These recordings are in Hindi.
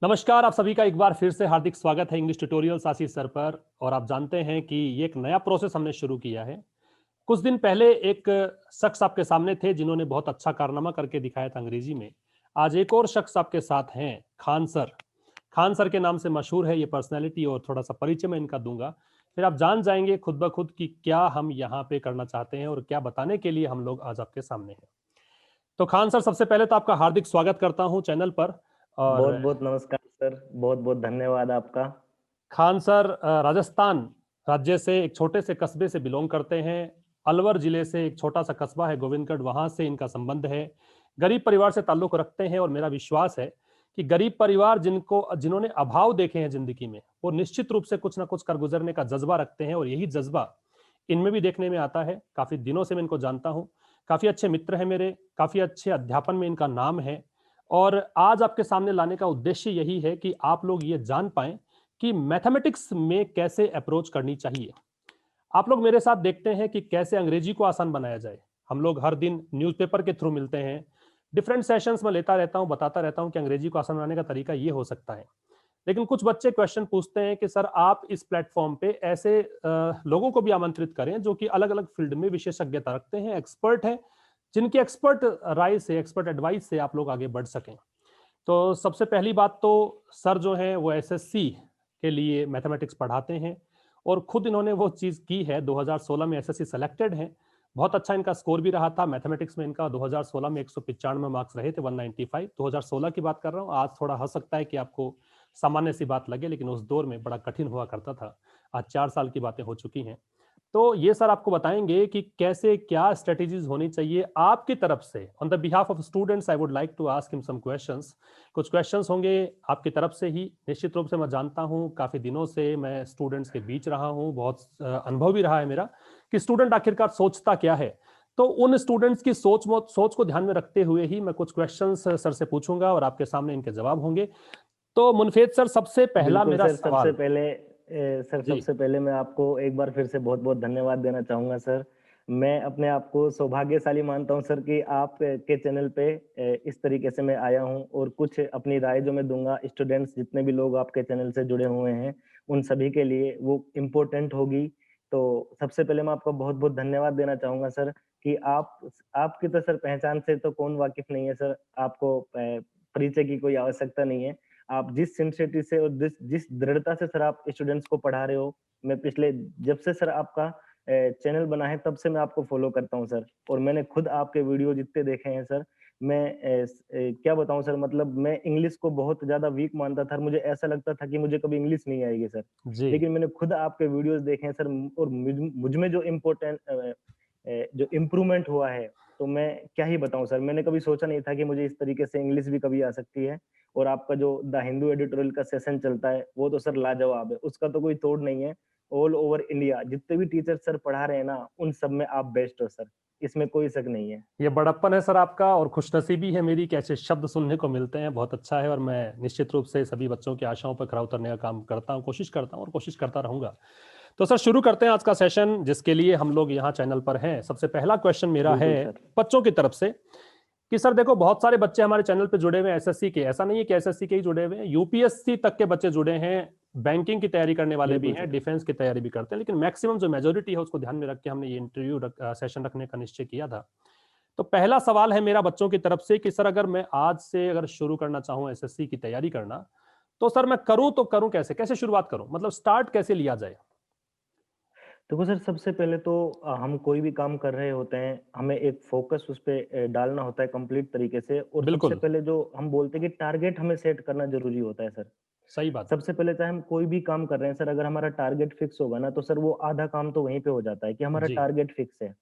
नमस्कार, आप सभी का एक बार फिर से हार्दिक स्वागत है इंग्लिश ट्यूटोरियल्स आशीष सर पर। और आप जानते हैं कि ये एक नया प्रोसेस हमने शुरू किया है। कुछ दिन पहले एक शख्स आपके सामने थे जिन्होंने बहुत अच्छा कारनामा करके दिखाया था अंग्रेजी में। आज एक और शख्स आपके साथ हैं, खान सर। खान सर के नाम से मशहूर है ये पर्सनैलिटी, और थोड़ा सा परिचय मैं इनका दूंगा, फिर आप जान जाएंगे खुद ब खुद कि क्या हम यहाँ पे करना चाहते हैं और क्या बताने के लिए हम लोग आज आपके सामने हैं। तो खान सर, सबसे पहले तो आपका हार्दिक स्वागत करता हूँ चैनल पर। बहुत और बहुत नमस्कार सर। बहुत बहुत धन्यवाद आपका। खान सर राजस्थान राज्य से एक छोटे से कस्बे से बिलोंग करते हैं। अलवर जिले से एक छोटा सा कस्बा है गोविंदगढ़, वहां से इनका संबंध है। गरीब परिवार से ताल्लुक रखते हैं, और मेरा विश्वास है कि गरीब परिवार जिन्होंने अभाव देखे हैं जिंदगी में, वो निश्चित रूप से कुछ ना कुछ कर गुजरने का जज्बा रखते हैं, और यही जज्बा इनमें भी देखने में आता है। काफी दिनों से मैं इनको जानता हूँ, काफी अच्छे मित्र हैं मेरे, काफी अच्छे अध्यापन में इनका नाम है। और आज आपके सामने लाने का उद्देश्य यही है कि आप लोग ये जान पाएं कि मैथमेटिक्स में कैसे अप्रोच करनी चाहिए। आप लोग मेरे साथ देखते हैं कि कैसे अंग्रेजी को आसान बनाया जाए। हम लोग हर दिन न्यूज़पेपर के थ्रू मिलते हैं, डिफरेंट सेशंस में लेता रहता हूं, बताता रहता हूं कि अंग्रेजी को आसान बनाने का तरीका ये हो सकता है। लेकिन कुछ बच्चे क्वेश्चन पूछते हैं कि सर आप इस प्लेटफॉर्म पे ऐसे लोगों को भी आमंत्रित करें जो कि अलग अलग फील्ड में विशेषज्ञता रखते हैं, एक्सपर्ट हैं, जिनकी एक्सपर्ट राय से, एक्सपर्ट एडवाइस से आप लोग आगे बढ़ सकें। तो सबसे पहली बात तो, सर जो है वो एसएससी के लिए मैथमेटिक्स पढ़ाते हैं, और खुद इन्होंने वो चीज़ की है। 2016 में एसएससी सेलेक्टेड हैं। बहुत अच्छा इनका स्कोर भी रहा था मैथमेटिक्स में। इनका 2016 में 195 मार्क्स रहे थे, 195। 2016 की बात कर रहा हूँ। आज थोड़ा हो सकता है कि आपको सामान्य सी बात लगे, लेकिन उस दौर में बड़ा कठिन हुआ करता था। आज 4 साल की बातें हो चुकी हैं। तो ये सर आपको बताएंगे कि कैसे क्या स्ट्रेटेजीज होनी चाहिए आपकी तरफ से। On the behalf of students I would like to ask him some questions. कुछ क्वेश्चंस होंगे आपकी तरफ से ही। निश्चित रूप से मैं जानता हूं, काफी दिनों से मैं स्टूडेंट्स के बीच रहा हूं, बहुत अनुभव भी रहा है मेरा कि स्टूडेंट आखिरकार सोचता क्या है। तो उन स्टूडेंट्स की सोच को ध्यान में रखते हुए ही मैं कुछ क्वेश्चंस सर से पूछूंगा, और आपके सामने इनके जवाब होंगे। तो मुनफेद सर, सबसे पहला बिल्कुल मेरा सर। सवाल। जी। सबसे पहले मैं आपको एक बार फिर से बहुत बहुत धन्यवाद देना चाहूंगा सर। मैं अपने आप को सौभाग्यशाली मानता हूं सर कि आप के चैनल पे इस तरीके से मैं आया हूं, और कुछ अपनी राय जो मैं दूंगा, स्टूडेंट्स जितने भी लोग आपके चैनल से जुड़े हुए हैं उन सभी के लिए वो इम्पोर्टेंट होगी। तो सबसे पहले मैं आपको बहुत बहुत धन्यवाद देना चाहूंगा सर कि आपकी तो सर पहचान से तो कौन वाकिफ नहीं है सर। आपको परिचय की कोई आवश्यकता नहीं है। आप जिस सिंसियरिटी से और जिस जिस दृढ़ता से सर आप स्टूडेंट्स को पढ़ा रहे हो, मैं पिछले जब से सर आपका चैनल बना है तब से मैं आपको फॉलो करता हूँ सर। और मैंने खुद आपके वीडियो जितने देखे हैं सर, मैं क्या बताऊं सर, मतलब मैं इंग्लिश को बहुत ज्यादा वीक मानता था। मुझे ऐसा लगता था कि मुझे कभी इंग्लिश नहीं आएगी सर। जी। लेकिन मैंने खुद आपके वीडियोस देखे हैं सर, और मुझ में जो जो इम्प्रूवमेंट हुआ है, तो मैं क्या ही बताऊं सर। मैंने कभी सोचा नहीं था कि मुझे इस तरीके से इंग्लिश भी कभी आ सकती है। और आपका जो द हिंदू एडिटोरियल का सेशन चलता है वो तो सर लाजवाब है, उसका तो कोई तोड़ नहीं है। ऑल ओवर इंडिया जितने भी टीचर सर पढ़ा रहे हैं ना, उन सब में आप बेस्ट हो सर, इसमें कोई शक नहीं है। ये बड़प्पन है सर आपका, और खुशनसीबी है मेरी कि ऐसे शब्द सुनने को मिलते हैं। बहुत अच्छा है, और मैं निश्चित रूप से सभी बच्चों की आशाओं पर खरा उतरने का काम करता हूं, कोशिश करता हूं और कोशिश करता रहूंगा। तो सर शुरू करते हैं आज का सेशन, जिसके लिए हम लोग यहाँ चैनल पर हैं। सबसे पहला क्वेश्चन मेरा है बिल्कुल सर। बच्चों की तरफ से कि सर देखो, बहुत सारे बच्चे हमारे चैनल पे जुड़े हुए हैं एसएससी के। ऐसा नहीं है कि एसएससी के ही जुड़े हुए हैं, यूपीएससी तक के बच्चे जुड़े हैं, बैंकिंग की तैयारी करने वाले भी बिल्कुल हैं, सर। डिफेंस की तैयारी भी करते हैं। लेकिन मैक्सिमम जो मेजोरिटी है उसको ध्यान में रख के हमने ये इंटरव्यू सेशन रखने का निश्चय किया था। तो पहला सवाल है मेरा बच्चों की तरफ से कि सर अगर मैं आज से अगर शुरू करना चाहूं एसएससी की तैयारी करना, तो सर मैं करूं तो करूं कैसे, कैसे शुरुआत करूं, मतलब स्टार्ट कैसे लिया जाए। देखो सर, सबसे पहले तो हम कोई भी काम कर रहे होते हैं, हमें एक फोकस उस पे डालना होता है कंप्लीट तरीके से। और सबसे बिल्कुल पहले जो हम बोलते हैं कि टारगेट हमें सेट करना जरूरी होता है सर। सही बात है। सबसे पहले चाहे हम कोई भी काम कर रहे हैं सर, अगर हमारा टारगेट फिक्स होगा ना, तो सर वो आधा काम तो वहीं पे हो जाता है कि हमारा जी। टारगेट फिक्स है।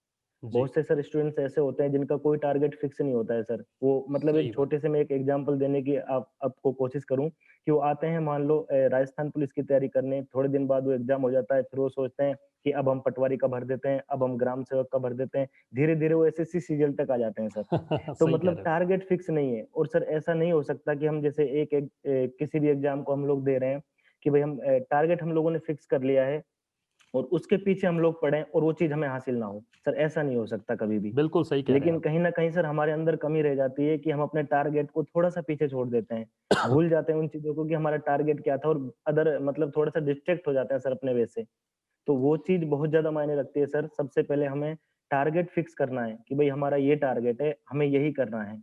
जी। बहुत से सर स्टूडेंट्स ऐसे होते हैं जिनका कोई टारगेट फिक्स नहीं होता है सर। वो मतलब सही एक बात। छोटे से मैं एक एग्जांपल देने की आप आपको कोशिश करूं कि वो आते हैं, मान लो राजस्थान पुलिस की तैयारी करने, थोड़े दिन बाद वो एग्जाम हो जाता है, फिर वो सोचते हैं कि अब हम पटवारी का भर देते हैं, अब हम ग्राम सेवक का भर देते हैं। धीरे धीरे वो एसएससी सीजीएल तक आ जाते हैं सर। तो सही कह मतलब रहे हो। टारगेट फिक्स नहीं है। और सर ऐसा नहीं हो सकता कि हम जैसे किसी भी एग्जाम को हम लोग दे रहे हैं कि भाई हम टारगेट हम लोगों ने फिक्स कर लिया है, और उसके पीछे हम लोग पढ़ें और वो चीज हमें हासिल ना हो। सर ऐसा नहीं हो सकता कभी भी। बिल्कुल सही कह रहे हैं लेकिन आप। कहीं ना कहीं सर हमारे अंदर कमी रह जाती है कि हम अपने टारगेट को थोड़ा सा पीछे छोड़ देते हैं, भूल जाते हैं उन चीजों को कि हमारा टारगेट क्या था, और अदर मतलब थोड़ा सा डिस्ट्रैक्ट हो जाते हैं सर अपने वे से। तो वो चीज बहुत ज्यादा मायने रखती है सर। सबसे पहले हमें टारगेट फिक्स करना है कि भाई हमारा ये टारगेट है, हमें यही करना है।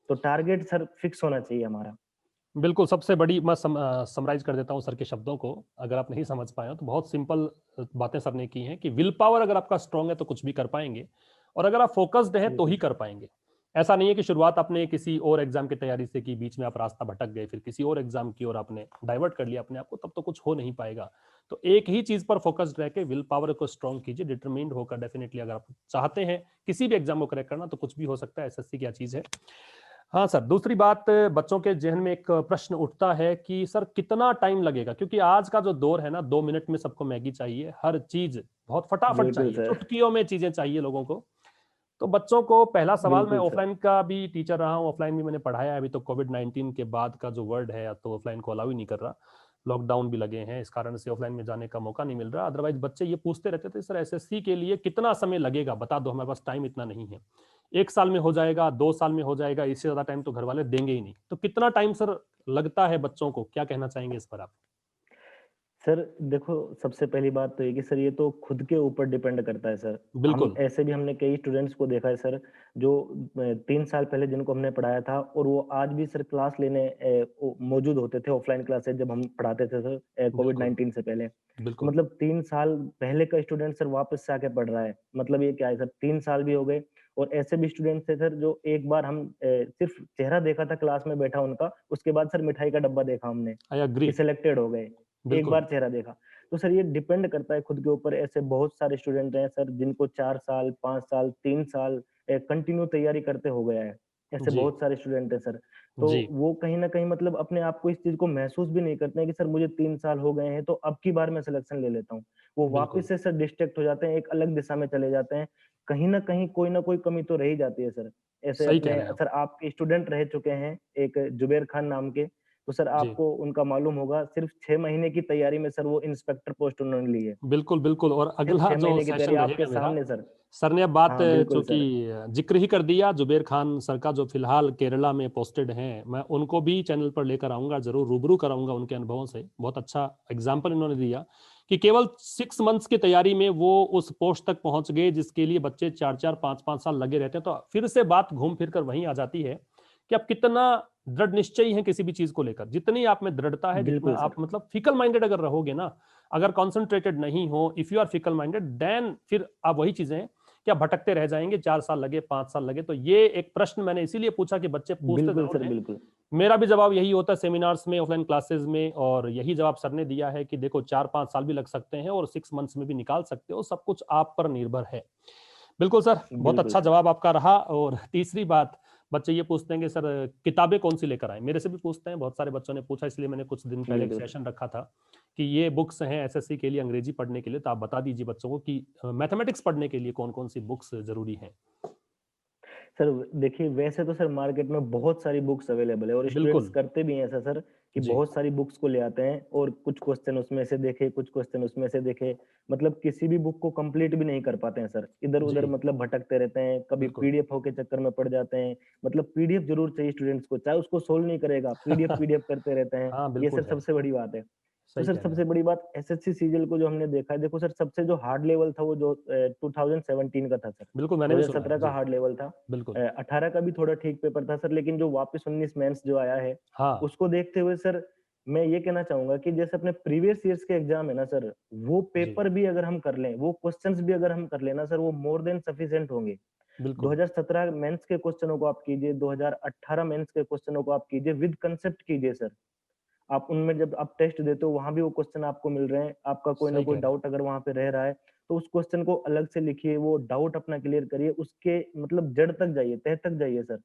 तो टारगेट सर फिक्स होना चाहिए हमारा। बिल्कुल, सबसे बड़ी मैं समराइज़ कर देता हूँ सर के शब्दों को, अगर आप नहीं समझ पाए हो तो बहुत सिंपल बातें सर ने की हैं कि विल पावर अगर आपका स्ट्रॉन्ग है तो कुछ भी कर पाएँगे, और अगर आप फ़ोकस्ड हैं तो बिल्कुल ही सर। कर पाएँगे। ऐसा नहीं है कि शुरुआत आपने किसी और एग्ज़ाम की तैयारी से की, बीच में आप रास्ता भटक गए, फिर किसी और एग्ज़ाम की ओर आपने डाइवर्ट कर लिया अपने आप को, तब तो कुछ हो नहीं पाएगा। तो एक ही चीज़ पर फ़ोकस्ड रह के विल पावर को स्ट्रॉन्ग कीजिए, डिटरमाइंड होकर डेफ़िनिटली अगर आप चाहते हैं किसी भी एग्ज़ाम को क्रैक करना तो कुछ भी हो सकता है, एसएससी क्या चीज़ है। हाँ सर, दूसरी बात, बच्चों के ज़हन में एक प्रश्न उठता है कि सर कितना टाइम लगेगा? क्योंकि आज का जो दौर है ना, 2 मिनट में सबको मैगी चाहिए, हर चीज़ बहुत फटाफट बिल्कुल चाहिए, सर। चुटकियों में चीज़ें चाहिए लोगों को। तो बच्चों को पहला सवाल, मैं बिल्कुल सर। ऑफ़लाइन का भी टीचर रहा हूँ, ऑफ़लाइन भी मैंने पढ़ाया है, अभी तो कोविड-19 के बाद का जो वर्ल्ड है, अब तो ऑफ़लाइन को अलाउ ही नहीं कर रहा। लॉकडाउन भी लगे हैं, इस कारण से ऑफ़लाइन में जाने का मौका नहीं मिल रहा। अदरवाइज़ बच्चे ये पूछते रहते थे, सर एसएससी के लिए कितना समय लगेगा? बता दो, हमारे पास टाइम इतना नहीं है। 1 साल में हो जाएगा, 2 साल में हो जाएगा, इससे ज़्यादा टाइम तो घरवाले देंगे ही नहीं। तो कितना टाइम सर लगता है बच्चों को? क्या कहना चाहेंगे इस पर आप? सर देखो, सबसे पहली बात तो ये कि सर ये तो खुद के ऊपर डिपेंड करता है सर। हम बिल्कुल, ऐसे भी हमने कई स्टूडेंट्स को देखा है सर, जो 3 साल पहले जिनको हमने पढ़ाया था और वो आज भी सर क्लास लेने मौजूद होते थे, ऑफलाइन क्लासेस जब हम पढ़ाते थे सर बिल्कुल, कोविड-19 से पहले। तो बिल्कुल। मतलब 3 साल पहले का स्टूडेंट सर वापस से आके पढ़ रहा है। मतलब ये क्या है सर, 3 साल भी हो गए। और ऐसे भी स्टूडेंट्स थे सर जो एक बार हम सिर्फ चेहरा देखा था क्लास में बैठा उनका, उसके बाद सर मिठाई का डब्बा देखा हमने आई एग्री। कि सिलेक्टेड हो गए। एक बिल्कुल, बार चेहरा देखा। तो सर ये डिपेंड करता है खुद के ऊपर। ऐसे बहुत सारे स्टूडेंट हैं सर जिनको 4 साल, 5 साल, 3 साल कंटिन्यू तैयारी करते हो गया है। ऐसे जी, बहुत सारे स्टूडेंट हैं सर। तो जी, वो कहीं न कहीं मतलब अपने आप को इस चीज़ को महसूस भी नहीं करते हैं कि सर मुझे 3 साल हो गए हैं तो अब की बार मैं सिलेक्शन ले लेता हूँ। वो बिल्कुल। वापस से सर डिस्ट्रैक्ट हो जाते हैं, एक अलग दिशा में चले जाते हैं। कहीं न कहीं कोई न कोई कमी तो रह ही जाती है सर। ऐसे सही कह अपने रहे हैं आप। सर आपके स्टूडेंट रह चुके हैं, एक जुबैर खान नाम के। तो सर जी। आपको उनका मालूम होगा, सिर्फ 6 महीने की तैयारी में सर वो इंस्पेक्टर पोस्ट उन्होंने ली है। बिल्कुल, बिल्कुल, और सिर्फ अगला 6 जो महीने की तैयारी सेशन आपके रहेगा मेरा, सामने सर। सर ने अब बात हाँ, बिल्कुल चूँकि सर। ज़िक्र ही कर दिया, जुबैर खान सर का, जो फ़िलहाल केरला में पोस्टेड हैं, मैं उनको भी चैनल पर लेकर आऊँगा, ज़रूर रूबरू कराऊँगा उनके अनुभवों से। बहुत अच्छा एग्ज़ाम्पल इन्होंने दिया कि केवल 6 मंथ्स की तैयारी में वो उस पोस्ट तक पहुँच गए, जिसके लिए बच्चे 4-4, 5-5 साल लगे रहते हैं। तो फिर से बात घूम फिर कर वहीं आ जाती है कि आप कितना दृढ़ निश्चयी हैं किसी भी चीज़ को लेकर। जितनी आप में दृढ़ता है, जितना बिल्कुल आप सर। मतलब फिकल माइंडेड अगर रहोगे ना, अगर कॉन्सन्ट्रेटेड नहीं हो, if you are fickle minded, then फिर आप वही चीजें हैं कि आप भटकते रह जाएंगे। 4 साल लगे, 5 साल लगे। तो ये एक प्रश्न मैंने इसीलिए पूछा कि बच्चे पूछते बिल्कुल जरूर सर, हैं। बिल्कुल। मेरा भी जवाब यही होता है सेमिनार्स में, ऑफलाइन क्लासेस में, और यही जवाब सर ने दिया है कि देखो 4-5 साल भी लग सकते हैं और 6 मंथ्स में भी निकाल सकते हो, सब कुछ आप पर निर्भर है। बिल्कुल सर, बहुत बिल्कुल अच्छा सर। जवाब आपका रहा। और तीसरी बात, बच्चे ये पूछते हैं कि सर किताबें कौन-सी लेकर आएँ? मेरे से भी पूछते हैं, बहुत सारे बच्चों ने पूछा, इसलिए मैंने कुछ दिन पहले एक बिल्कुल सर। सेशन रखा था कि ये बुक्स हैं एसएससी के लिए अंग्रेजी पढ़ने के लिए, तो आप बता दीजिए बच्चों को कि मैथमेटिक्स पढ़ने के लिए कौन-कौन सी बुक्स ज़रूरी हैं? सर देखिए, वैसे तो सर मार्केट में बहुत सारी बुक्स अवेलेबल है और स्टूडेंट्स बिल्कुल, करते भी हैं ऐसा सर कि जी, बहुत सारी बुक्स को ले आते हैं और कुछ क्वेश्चन उसमें से देखे, कुछ क्वेश्चन उसमें से देखे। मतलब किसी भी बुक को कंप्लीट भी नहीं कर पाते हैं सर। इधर-उधर जी, मतलब भटकते रहते हैं, कभी बिल्कुल। पीडीएफ के चक्कर में पड़ जाते हैं। मतलब पीडीएफ ज़रूर चाहिए स्टूडेंट्स को, चाहे उसको सोल्व नहीं करेगा, पीडीएफ पीडीएफ करते रहते हैं। हाँ, ये बिल्कुल सर है। सबसे बड़ी बात है। तो सही सर कह रहे हैं सबसे आप। बड़ी बात एसएससी सीजीएल को जो हमने देखा है, देखो सर सबसे जो हार्ड लेवल था वो जो 2017 का था सर। बिल्कुल, मैंने भी सुना है। 2017 का जी, हार्ड लेवल था। बिल्कुल। 18 का भी थोड़ा ठीक पेपर था सर, लेकिन जो वापस 19 मेंस जो आया है, हाँ, उसको देखते हुए सर मैं ये कहना चाहूँगा कि जैसे अपने प्रीवियस ईयर्स के एग्ज़ाम है ना सर, वो जी, पेपर भी अगर हम कर लें, वो क्वेश्चन्स भी अगर हम कर लें ना सर, वो मोर देन सफिशिएंट होंगे। बिल्कुल, 2017 मेंस के क्वेश्चनों को आप कीजिए, 2018 मेंस के क्वेश्चनों को आप कीजिए, विद कांसेप्ट कीजिए सर। आप उनमें जब आप टेस्ट देते हो, वहाँ भी वो क्वेश्चन आपको मिल रहे हैं, आपका कोई ना सही कोई कह रहे हैं। डाउट अगर वहाँ पे रह रहा है, तो उस क्वेश्चन को अलग से लिखिए, वो डाउट अपना क्लियर करिए, उसके मतलब जड़ तक जाइए, तह तक जाइए सर,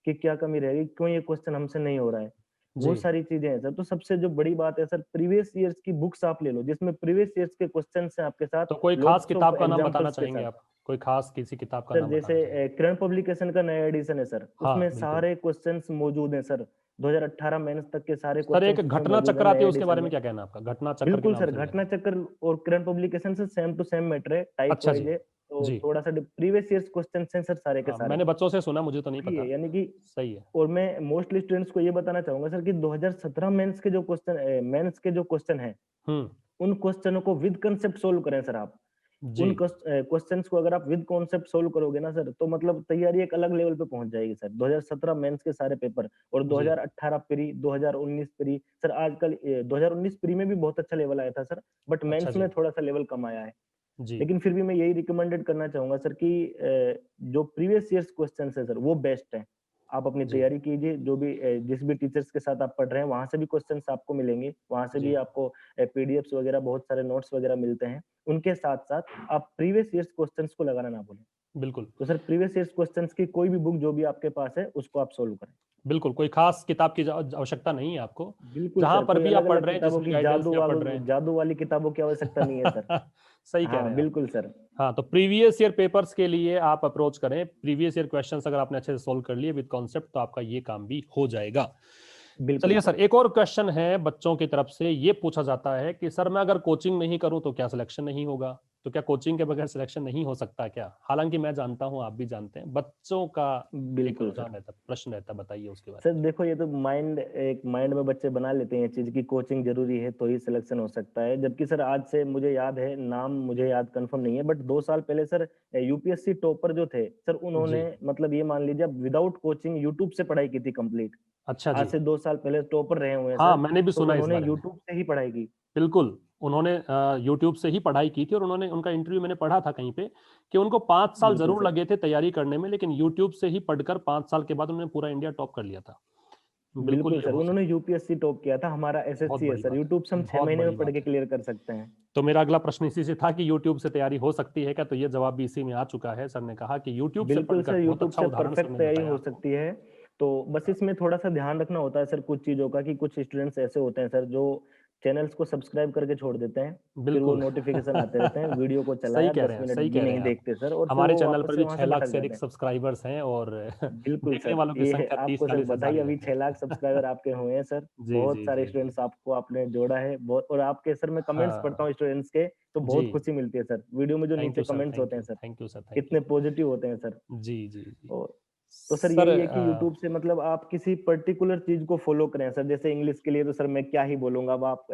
कि क्या कमी रह गई, क्यों ये क्वेश्चन हमसे नहीं हो रहा है। वो जी, सारी चीज़ें हैं सर। तो सबसे जो बड़ी बात है सर, प्रीवियस ईयर्स की बुक्स आप ले लो, जिसमें प्रीवियस ईयर्स के क्वेश्चन्स हैं आपके साथ, तो कोई खास लोट्स ऑफ किताब का नाम बताना एग्जाम्पल्स के चाहेंगे साथ। आप? कोई खास किसी किताब का सर नाम जैसे बताना चाहेंगे? किरण पब्लिकेशन का नया एडिशन है सर, हाँ, उसमें बिल्कुल। सारे क्वेश्चंस मौजूद हैं सर। 2018 मेंस तक के सारे सर एक क्वेश्चंस इसमें घटना मौजूद है चक्र आती नए है उसके एडिशन बारे में में। क्या कहना है आपका? घटना चक्र के बिल्कुल नाम सर, से भी आता घटना है। चक्र और करंट पब्लिकेशन से सेम टू सेम मैटर है, टाइप अच्छा वाइज जी। है, तो जी। थोड़ा-सा प्रीवियस ईयर्स क्वेश्चंस हैं सर सारे के हाँ, सारे। मैंने बच्चों से सुना, मुझे तो नहीं वही है पता। यानी कि, सही है। और मैं मोस्टली स्टूडेंट्स को ये बताना चाहूँगा सर कि 2017 मेंस के जो क्वेश्चन हैं, हुँ। उन क्वेश्चनों को विद कांसेप्ट सोल्व करें सर आप। जी। उन क्वेश्चंस को अगर आप विद कॉन्सेप्ट सोल्व करोगे ना सर, तो मतलब तैयारी एक अलग लेवल पे पहुंच जाएगी सर। 2017 मेंस के सारे पेपर और जी। 2018 प्री, 2019 प्री, सर आजकल 2019 प्री में भी बहुत अच्छा लेवल आया था सर, बट अच्छा मेंस में जी। थोड़ा सा लेवल कम आया है। जी। लेकिन फिर भी मैं यही रिकमेंडेड करना चाहूंगा सर कि जो प्रीवियस ईयर्स क्वेश्चन है सर, वो बेस्ट है। आप अपनी जी। तैयारी कीजिए, जो भी जिस भी टीचर्स के साथ आप पढ़ रहे हैं, वहां से भी क्वेश्चंस आपको मिलेंगे, वहां से भी जी। आपको पीडीएफ्स वगैरह, बहुत सारे नोट्स वगैरह मिलते हैं। उनके साथ साथ आप प्रीवियस ईयर्स क्वेश्चंस को लगाना ना भूलें। बिल्कुल। तो सर प्रीवियस ईयर्स क्वेश्चंस की कोई भी बुक जो भी आपके पास है, उसको आप सोल्व करें। बिल्कुल, कोई ख़ास किताब की आवश्यकता नहीं है आपको। बिल्कुल जहाँ सर, पर कोई भी आप पढ़ अलग-अलग रहे हैं, जिस किताबों भी की गाइडेंस में आप पढ़ रहे हैं। जादू वाली किताबों की आवश्यकता नहीं है सर। सही कह हाँ, रहे हैं आप। बिल्कुल सर। हाँ, तो प्रीवियस ईयर पेपर्स के लिए आप अप्रोच करें। प्रीवियस ईयर क्वेश्चंस अगर आपने अच्छे से सॉल्व कर लिए विद कॉन्सेप्ट, तो आपका ये काम भी हो जाएगा। बिल्कुल चलिए सर। सर, एक और क्वेश्चन है बच्चों की तरफ से, ये पूछा जाता है कि सर मैं अगर कोचिंग नहीं करूँ तो क्या सिलेक्शन नहीं होगा? तो क्या कोचिंग के बगैर सिलेक्शन नहीं हो सकता क्या? हालाँकि मैं जानता हूँ, आप भी जानते हैं, बच्चों का एक बिल्कुल सर। रुझान रहता है, प्रश्न रहता है, बताइए उसके बारे सर देखो, ये तो माइंड में बच्चे बना लेते हैं ये चीज की कोचिंग जरूरी है तो ही सिलेक्शन हो सकता है, जबकि सर आज से मुझे याद है, नाम मुझे याद कंफर्म नहीं है, बट 2 साल पहले सर यूपीएससी टॉपर जो थे सर, में। उन्होंने जी। मतलब ये मान लीजिए विदाउट कोचिंग यूट्यूब से पढ़ाई की थी कंप्लीट। अच्छा आज जी। से 2 साल पहले टॉपर रहे हुए हैं हाँ, सर, मैंने भी तो सुना है इस उन्होंने बारे में। यूट्यूब से ही पढ़ाई की। बिल्कुल, उन्होंने यूट्यूब से ही पढ़ाई की थी और उन्होंने उनका इंटरव्यू मैंने पढ़ा था कहीं पे कि उनको 5 साल बिल्कुल ज़रूर सर। लगे थे तैयारी करने में, लेकिन यूट्यूब से ही पढ़कर 5 साल के बाद उन्होंने पूरा इंडिया टॉप कर लिया था। बिल्कुल बिल्कुल ये सर, हो उन्होंने सकता यूपीएससी टॉप किया था, हमारा है। बहुत एसएससी है बड़ी सर, बात यूट्यूब से है। हम 6 बहुत महीने बड़ी में पढ़ बात के है। क्लियर कर सकते हैं। तो मेरा अगला प्रश्न इसी से था कि यूट्यूब से तैयारी हो सकती है क्या? तो ये जवाब भी इसी में आ चुका है। सर ने कहा कि यूट्यूब से बिल्कुल पढ़कर सर, बहुत यूट्यूब अच्छा से उदाहरण सर परफेक्ट ने तैयारी बताया हो आपको। सकती है। तो बस इसमें थोड़ा-सा ध्यान रखना होता है सर कुछ चीज़ों का, कि कुछ स्टूडेंट्स ऐसे होते हैं सर जो चैनल्स को सब्सक्राइब करके छोड़ देते हैं। फिर वो बिल्कुल। नोटिफ़िकेशन आते रहते हैं, वीडियो को सही चलाया कह 10 रहे हैं, मिनट सही भी कह रहे नहीं हैं आप। देखते सर, और फिर हमारे वो चैनल वापस पर से भी वहाँ 6 से लाख भटक से जाते अधिक हैं। सब्सक्राइबर्स हैं और बिल्कुल देखने सर, वालों की ये है संख्या आपको सर 30-40 हज़ार बधाई, ही अभी है। 6 लाख सब्सक्राइबर आपके हुए हैं सर। जी, बहुत जी, सारे जी, जी। स्टूडेंट्स आपको आपने जोड़ा है, बहुत, और आपके सर मैं कमेंट्स पढ़ता हाँ, हूँ स्टूडेंट्स के, तो जी। बहुत खुशी मिलती है सर। वीडियो में जो थैंक नीचे यू सर, कमेंट्स होते थैंक हैं you, sir, thank you sir, thank you. कितने पॉजिटिव होते हैं सर। जी, जी, जी। और तो सर सर यही है कि यूट्यूब से मतलब आप किसी पर्टिकुलर चीज को फॉलो करें सर, जैसे इंग्लिश के लिए तो सर मैं क्या ही बोलूंगा, अब आप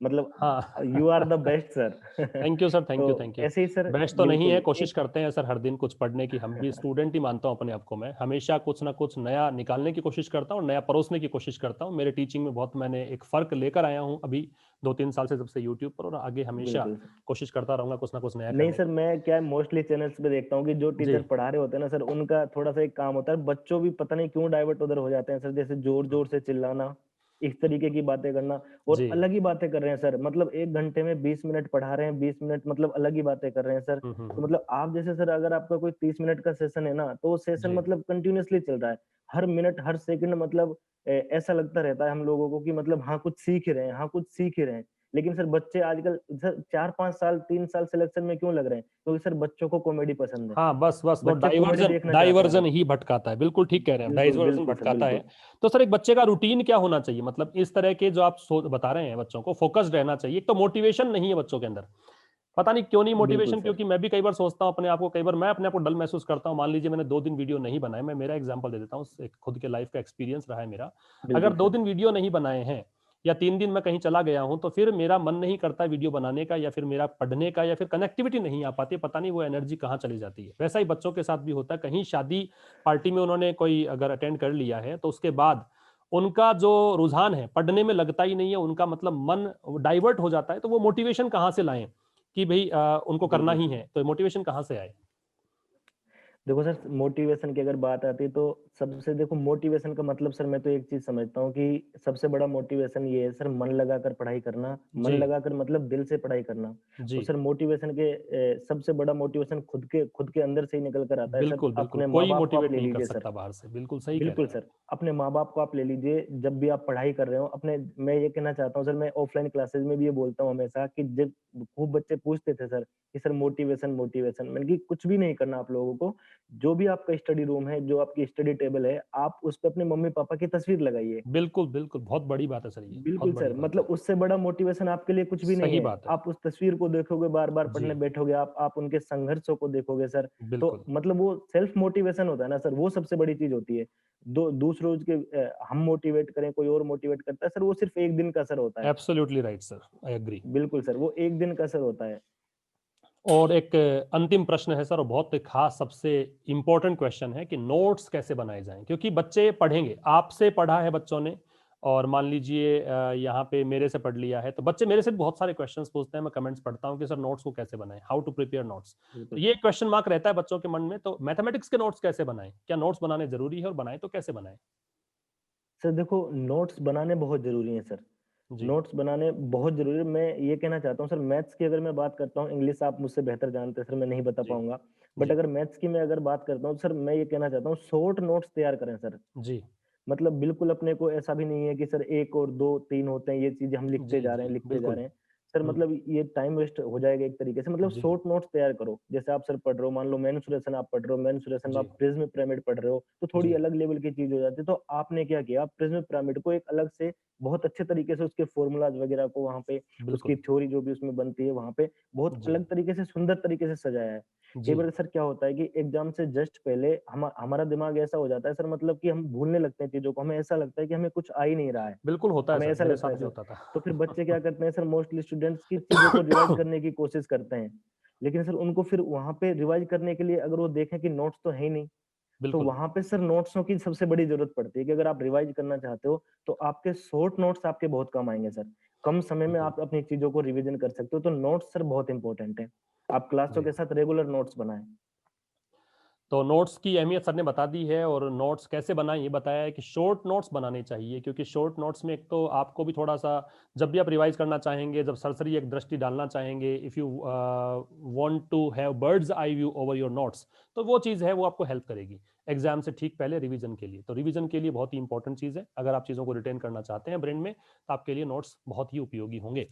मतलब हाँ। You are the best sir. Thank you sir, thank तो यू, थैंक यू। ऐसे ही सर, बेस्ट तो नहीं है, बिल्कुल कोशिश एक करते हैं सर हर दिन कुछ पढ़ने की, हम भी स्टूडेंट ही मानता हूँ अपने आप को मैं। हमेशा कुछ ना कुछ नया निकालने की कोशिश करता हूँ, नया परोसने की कोशिश करता हूँ। मेरे टीचिंग में बहुत मैंने एक फ़र्क लेकर आया हूँ अभी 2-3 साल से जब से यूट्यूब पर, और आगे हमेशा बिल्कुल सर। कोशिश करता रहूँगा कुछ ना कुछ नया नहीं करने सर, की। मैं क्या मोस्टली चैनल्स पे देखता हूँ कि जो जी। टीचर पढ़ा रहे होते हैं ना सर, उनका थोड़ा सा एक काम होता है, बच्चों भी पता नहीं क्यों डाइवर्ट उधर हो जाते हैं सर, जैसे जोर हुँ, जोर से चिल्लाना, इस हुँ। तरीके की बातें करना, और जी। अलग ही बातें कर रहे हैं सर, मतलब 1 घंटे में 20 मिनट पढ़ा रहे हैं, 20 मिनट मतलब अलग ही बातें कर रहे हैं सर। हुँ, हुँ, तो हुँ। मतलब आप जैसे सर, अगर आपका कोई 30 मिनट का सेशन है ना, तो वो सेशन जी। मतलब कंटिन्यूअसली चल रहा है, हर मिनट हर सेकंड मतलब ऐसा लगता रहता है हम लोगों को कि मतलब हाँ कुछ सीख ही रहे हैं, हाँ कुछ सीख ही रहे हैं। लेकिन सर बच्चे आजकल सर 4-5 साल 3 साल सिलेक्शन में क्यों लग रहे हैं, क्योंकि सर बच्चों को कॉमेडी पसंद है, हाँ, बस, बस वो बच्चे कॉमेडी डाइवर्जन देखना चाहते हैं डाइवर्जन सर। ही भटकाता है। बिल्कुल ठीक कह रहे हैं आप, बिल्कुल, डाइवर्जन बिल्कुल सर, भटकाता है। बिल्कुल। तो सर एक बच्चे का रूटीन क्या होना चाहिए? मतलब इस तरह के जो आप बता रहे हैं बच्चों को फ़ोकस्ड रहना चाहिए। एक तो मोटिवेशन नहीं है बच्चों के अंदर। पता नहीं क्यों नहीं बिल्कुल मोटिवेशन, सर। क्योंकि मैं भी कई बार सोचता हूँ अपने आप को, कई बार मैं अपने आप को डल महसूस करता हूँ। मान लीजिए मैंने 2 दिन वीडियो नहीं बनाए, मैं मेरा एग्ज़ाम्पल दे देता हूँ, एक खुद के लाइफ़ का एक्सपीरियंस रहा है मेरा। अगर बिल्कुल 2 सर। दिन वीडियो नहीं बनाए हैं या 3 दिन मैं कहीं चला गया हूँ, तो फिर मेरा मन नहीं करता वीडियो बनाने का, या फिर मेरा पढ़ने का, या फिर कनेक्टिविटी नहीं आ पाती, पता नहीं वो एनर्जी कहाँ चली जाती है। वैसा ही बच्चों के साथ भी होता है, कहीं शादी पार्टी में उन्होंने कोई अगर अटेंड कर लिया है, तो उसके बाद उनका जो रुझान है, पढ़ने में लगता ही नहीं है, उनका मतलब मन डाइवर्ट हो जाता है, तो वो मोटिवेशन कहाँ से लाएँ? कि भई उनको करना बिल्कुल ही सर। है, तो मोटिवेशन कहाँ से आए? देखो सर, मोटिवेशन की अगर बात आती है तो सबसे, देखो मोटिवेशन का मतलब सर मैं तो एक चीज समझता हूँ कि सबसे बड़ा मोटिवेशन ये है सर, मन लगाकर पढ़ाई करना, मन जी, लगाकर मतलब दिल से पढ़ाई करना। और जी। सर मोटिवेशन के सबसे बड़ा मोटिवेशन खुद के अंदर से ही निकल कर आता है सर। बिल्कुल, बिल्कुल, अपने माँ कोई बाप को आप मोटिवेट ले नहीं कर लीजिए सर। सकता बाहर से, बिल्कुल सही कह रहे बिल्कुल हैं आप। सर, अपने माँ-बाप को आप ले लीजिए, जब भी आप पढ़ाई कर रहे हो अपने, मैं ये कहना चाहता हूँ सर, मैं ऑफलाइन क्लासेस में भी ये बोलता हूँ हमेशा कि जब खूब बच्चे पूछते थे सर कि सर मोटिवेशन, मोटिवेशन, मैंने कि कुछ भी नहीं करना आप लोगों को। जो भी आपका स्टडी रूम है, जो आपकी स्टडी टेबल है, आप उस पे अपने मम्मी-पापा की तस्वीर लगाइए। बिल्कुल, बिल्कुल, बहुत बड़ी बात है सर ये, बहुत बिल्कुल बड़ी सर, बात है। मतलब उससे बड़ा मोटिवेशन आपके लिए कुछ भी नहीं सही है। बात है। आप उस तस्वीर को देखोगे, बार-बार पढ़ने जी, बैठोगे, आप उनके संघर्षों को देखोगे सर, तो बिल्कुल। मतलब वो सेल्फ मोटिवेशन होता है ना सर, वो सबसे बड़ी चीज़ होती है। दो दूसरों के हम मोटिवेट करें, कोई और मोटिवेट करता है, सर वो सिर्फ़ 1 दिन का असर होता है। Absolutely right sir, I agree. बिल्कुल सर, वो 1 दिन का असर होता है। और एक अंतिम प्रश्न है सर और बहुत एक खास सबसे इम्पोर्टेंट क्वेश्चन है कि नोट्स कैसे बनाए जाएँ? क्योंकि बच्चे पढ़ेंगे, आपसे पढ़ा है बच्चों ने और मान लीजिए यहाँ पे मेरे से पढ़ लिया है, तो बच्चे मेरे से भी बहुत सारे क्वेश्चन्स पूछते हैं, मैं कमेंट्स पढ़ता हूँ कि सर नोट्स को कैसे बनाएँ? How to prepare notes? तो बिल्कुल ये सर। एक क्वेश्चन मार्क रहता है बच्चों के मन में, तो मैथमेटिक्स के नोट्स कैसे बनाएँ? क्या नोट्स बनाने ज़रूरी है और बनाएँ तो कैसे बनाएँ? सर देखो, नोट्स बनाने बहुत ज़रूरी हैं सर। जी, नोट्स बनाने बहुत ज़रूरी है। मैं ये कहना चाहता हूँ सर, मैथ्स की अगर मैं बात करता हूँ, इंग्लिश आप मुझसे बेहतर जानते हैं सर, मैं नहीं बता जी, पाऊँगा। बट जी, अगर मैथ्स की मैं अगर बात करता हूँ सर, मैं ये कहना चाहता हूँ शॉर्ट नोट्स तैयार करें सर। जी, मतलब बिल्कुल अपने को ऐसा भी नहीं है कि सर 1 और 2, 3 होते हैं, ये चीज़ें हम लिखते जी, जा रहे जी, हैं, लिखते जा बिल्कुल। रहे हैं। सर हुँ, मतलब ये टाइम वेस्ट हो जाएगा एक तरीके से, मतलब जी, शॉर्ट नोट्स तैयार करो। जैसे आप सर पढ़ रहे हो, मान लो मेंसुरेशन आप पढ़ रहे हो, मेंसुरेशन में जी, आप प्रिज्म पिरामिड पढ़ रहे हो, तो थोड़ी जी, अलग लेवल की चीज़ हो जाती है। तो आपने क्या किया, प्रिज्म पिरामिड को एक अलग से बहुत अच्छे तरीके से उसके फ़ॉर्मूलाज़ वगैरह को वहाँ पे, उसकी बिल्कुल। थ्योरी जो भी उसमें बनती है, वहाँ पे बहुत जी, अलग तरीके से, सुंदर तरीके से सजाया है। कई जी, बार सर क्या होता है कि एग्ज़ाम से जस्ट पहले हमारा दिमाग ऐसा हो जाता है सर, मतलब कि हम भूलने लगते हैं चीज़ों को, हमें ऐसा लगता है कि हमें कुछ आ ही नहीं रहा है। बिल्कुल होता है हमें सर, ऐसा मेरे लगता साथ है भी सर। होता था। तो फिर बच्चे क्या करते हैं सर, मोस्टली स्टूडेंट्स की चीज़ों को रिवाइज़ करने की कोशिश करते हैं। लेकिन सर उनको फिर वहाँ पे रिवाइज़ करने के लिए अगर वो देखें कि नोट्स तो है ही नहीं, तो बिल्कुल, वहाँ पे सर नोट्सों की सबसे बड़ी ज़रूरत पड़ती है कि अगर आप रिवाइज़ करना चाहते हो, तो आपके शॉर्ट नोट्स आपके बहुत काम आएँगे सर। कम समय में बिल्कुल, आप अपनी चीज़ों को रिवीज़न कर सकते हो, तो नोट्स सर बहुत इम्पोर्टेंट है। आप क्लासों जी। के साथ रेगुलर नोट्स बनाएँ। तो नोट्स की अहमियत सर ने बता दी है और नोट्स कैसे बनाएँ ये बताया है कि शॉर्ट नोट्स बनाने चाहिए क्योंकि शॉर्ट नोट्स में एक तो आपको भी थोड़ा-सा जब भी आप रिवाइज़ करना चाहेंगे, जब सरसरी एक दृष्टि डालना चाहेंगे, if you want to have bird's eye view over your notes तो वो चीज़ है वो आपको हेल्प करेगी, एग्ज़ाम से ठीक पहले रिवीज़न के लिए। तो रिवीज़न के लिए बहुत ही इंपॉर्टेंट चीज़ है, अगर आप चीज़ों को रिटेन करना चाहते हैं ब्रेन में, तो आपके लिए नोट्स बहुत ही उपयोगी होंगे।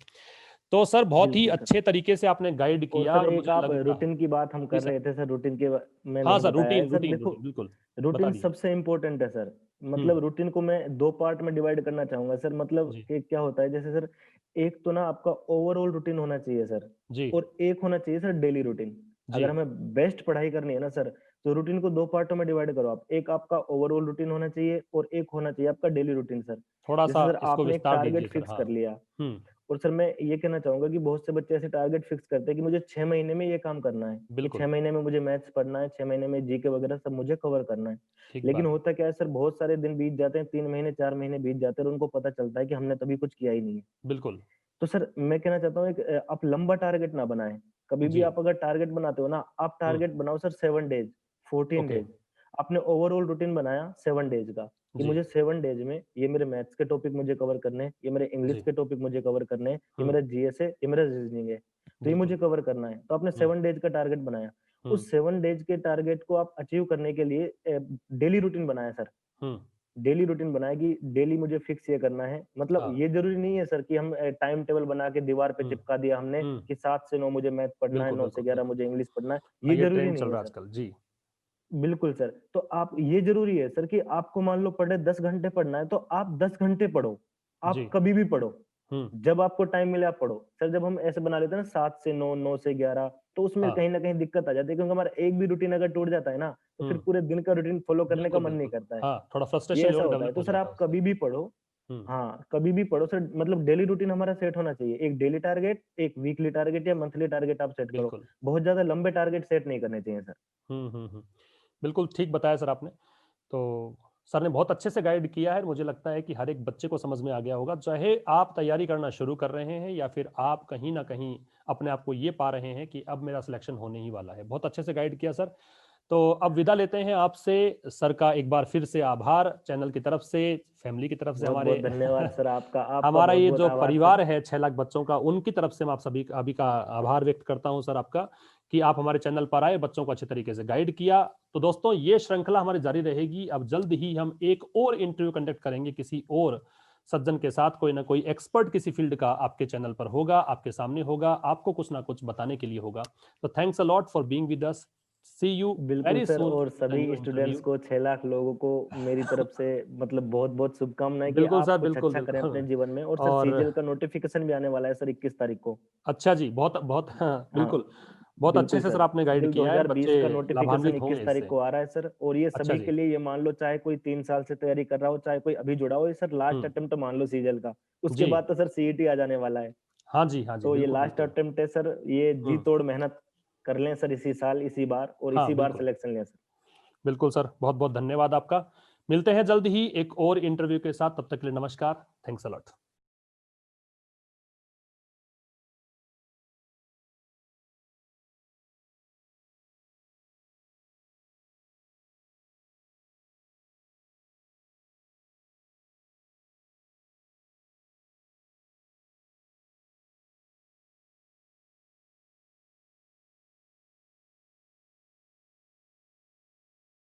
तो सर बहुत ही बिल्कुल सर। अच्छे तरीके से आपने गाइड और किया सर और एक मुझे आप लगता रूटीन की बात हम जी कर सर। रहे थे सर, रूटीन के मैं हाँ नहीं सर, बताया है रूटीन सर। रूटीन देखो, रूटीन, बिल्कुल, बता रूटीन दीजिए। सबसे इम्पोर्टेंट है सर। हुँ, मतलब रूटीन को मैं 2 पार्ट में डिवाइड करना चाहूँगा सर। मतलब जी, एक क्या होता है, जैसे सर एक तो ना आपका ओवरऑल रूटीन होना चाहिए सर, जी, और एक होना चाहिए सर डेली रूटीन। जी, अगर हमें बेस्ट पढ़ाई करनी है ना सर, तो रूटीन को 2 पार्टों में डिवाइड करो आप। एक आपका ओवरऑल रूटीन होना चाहिए और एक होना चाहिए आपका डेली रूटीन सर। थोड़ा-सा जैसे सर इसको आपने एक विस्तार टारगेट दीजिए सर, फिक्स हाँ। कर लिया, हुँ, और सर मैं ये कहना चाहूँगा कि बहुत से बच्चे ऐसे टारगेट फिक्स करते हैं कि मुझे 6 महीने में ये काम करना है, कि 6 बिल्कुल, महीने में मुझे मैथ्स पढ़ना है, 6 महीने में जीके वगैरह सब मुझे कवर करना है। ठीक लेकिन बात है। होता क्या है सर, बहुत सारे दिन बीत जाते हैं, 3 महीने, 4 महीने बीत जाते हैं और उनको पता चलता है कि हमने तो अभी कुछ किया ही नहीं है। बिल्कुल, तो सर मैं कहना चाहता हूँ, एक आप लंबा टारगेट ना बनाएँ। कभी भी जी, आप अगर टारगेट बनाते हो ना, आप हुँ, टारगेट बनाओ सर 7 डेज़, 14 ओके, डेज़। आपने ओवरऑल रूटीन बनाया 7 डेज़ का, कि जी, मुझे 7 डेज़ में ये मेरे मैथ्स के टॉपिक मुझे कवर करने हैं, ये मेरे इंग्लिश जी, के टॉपिक मुझे कवर करने हैं, ये हुँ, मेरा जीएस है, ये मेरा रीजनिंग है। तो ये बिल्कुल, मुझे कवर करना है। तो आपने हुँ, 7 डेज़ का टारगेट बनाया। हुँ, उस 7 डेज़ के टारगेट को आप अचीव करने के लिए डेली रूटीन बनाया सर। हुँ, डेली रूटीन बनाए कि डेली मुझे फिक्स ये करना है। मतलब हाँ, ये ज़रूरी नहीं है सर कि हम टाइम टेबल बना के दीवार पे हुँ, चिपका दिया हमने हुँ, कि 7 से 9 मुझे मैथ पढ़ना है, बिल्कुल, 9 से बिल्कुल, 11 बिल्कुल। मुझे इंग्लिश पढ़ना है। हाँ, ये ये ज़रूरी ट्रेंड नहीं चल है रहा है सर। आजकल, जी, बिल्कुल सर। तो आप ये ज़रूरी है सर कि आपको मान लो पढ़े 10 घंटे पढ़ना है, तो आप 10 घंटे पढ़ो। जी, आप कभी भी पढ़ो। हुँ, जब आपको टाइम मिले आप पढ़ो। सर जब हम ऐसे बना लेते हैं ना 7 से 9, 9 से 11, तो उसमें हाँ, कहीं न कहीं दिक्कत आ जाती है, क्योंकि हमारा एक भी रूटीन अगर टूट जाता है ना, तो फिर हुँ, पूरे दिन का रूटीन फ़ॉलो करने का बिल्कुल, मन नहीं बिल्कुल, करता है। हाँ, थोड़ा ये फ्रस्ट्रेशन ऐसा लेवल होता है। डेवलप तो हो सर जाता है आप उससे। कभी भी पढ़ो। हुँ, हाँ, कभी भी पढ़ो सर। मतलब डेली रूटीन हमारा सेट होना चाहिए। एक डेली टारगेट, एक वीकली टारगेट या मंथली टारगेट आप सेट करो। बिल्कुल, बहुत ज़्यादा लंबे टारगेट सेट नहीं करने चाहिए सर। हुँ, हुँ, हुँ, बिल्कुल ठीक बताया सर आपने। तो सर ने बहुत अच्छे से गाइड किया है। मुझे लगता है कि हर एक बच्चे को समझ में आ गया होगा। चाहे आप तैयारी करना शुरू कर रहे हैं या फिर आप कहीं न कहीं अपने आप को ये पा रहे हैं कि अब मेरा सिलेक्शन होने ही वाला है। बहुत अच्छे से गाइड किया सर। तो अब विदा लेते हैं आपसे। सर का एक बार फिर से आभार चैनल की तरफ से, फैमिली की तरफ से हमारे बहुत-बहुत धन्यवाद सर आपका। आपका हमारा ये बहुत-बहुत जो आभार परिवार सर। है 6 लाख बच्चों का, उनकी तरफ से मैं आप सभी अभी का आभार व्यक्त करता हूँ सर आपका, कि आप हमारे चैनल पर आए, बच्चों को अच्छे तरीके से गाइड किया। तो दोस्तों ये श्रृंखला हमारी जारी रहेगी। अब जल्द ही हम एक और इंटरव्यू कंडक्ट करेंगे किसी और सज्जन के साथ, कोई ना कोई एक्सपर्ट किसी फील्ड का आपके चैनल पर होगा, आपके सामने होगा, आपको कुछ ना कुछ बताने के लिए होगा। तो thanks a lot for being with us. See you बिल्कुल वेरी सर, सून और फॉर द सभी न्यू स्टूडेंट्स इंटरव्यू। को 6 लाख लोगों को मेरी तरफ से मतलब बहुत-बहुत शुभकामनाएँ कि बिल्कुल आप सर, कुछ बिल्कुल, अच्छा करें अपने बिल्कुल। जीवन में। और सर और सीजीएल का नोटिफ़िकेशन भी आने वाला है सर 21 तारीख को। अच्छा जी, बहुत बहुत हाँ, हाँ, बिल्कुल। बहुत अच्छे बिल्कुल से सर। सर आपने गाइड सीजीएल किया है, 2020 बच्चे का नोटिफ़िकेशन लाभान्वित होंगे 21 तारीख इससे। को आ रहा है सर, और ये अच्छा सभी जी। के लिए, ये मान लो चाहे कोई 3 साल से तैयारी कर रहा हो, चाहे कोई अभी जुड़ा हो, ये सर लास्ट हुँ, अटेम्प्ट मान लो सीजीएल का। उसके जी। बाद तो सर सीईटी आ जाने वाला है। हाँ जी, तो ये बिल्कुल, लास्ट बिल्कुल। अटेम्प्ट है सर, ये जी हुँ, तोड़ मेहनत कर लें सर इसी साल, इसी बार, और हाँ, इसी बार बिल्कुल। सिलेक्शन लें सर। बिल्कुल सर, बहुत-बहुत धन्यवाद आपका। मिलते हैं जल्द ही एक और इंटरव्यू के साथ, तब तक के लिए नमस्कार। Thanks a lot.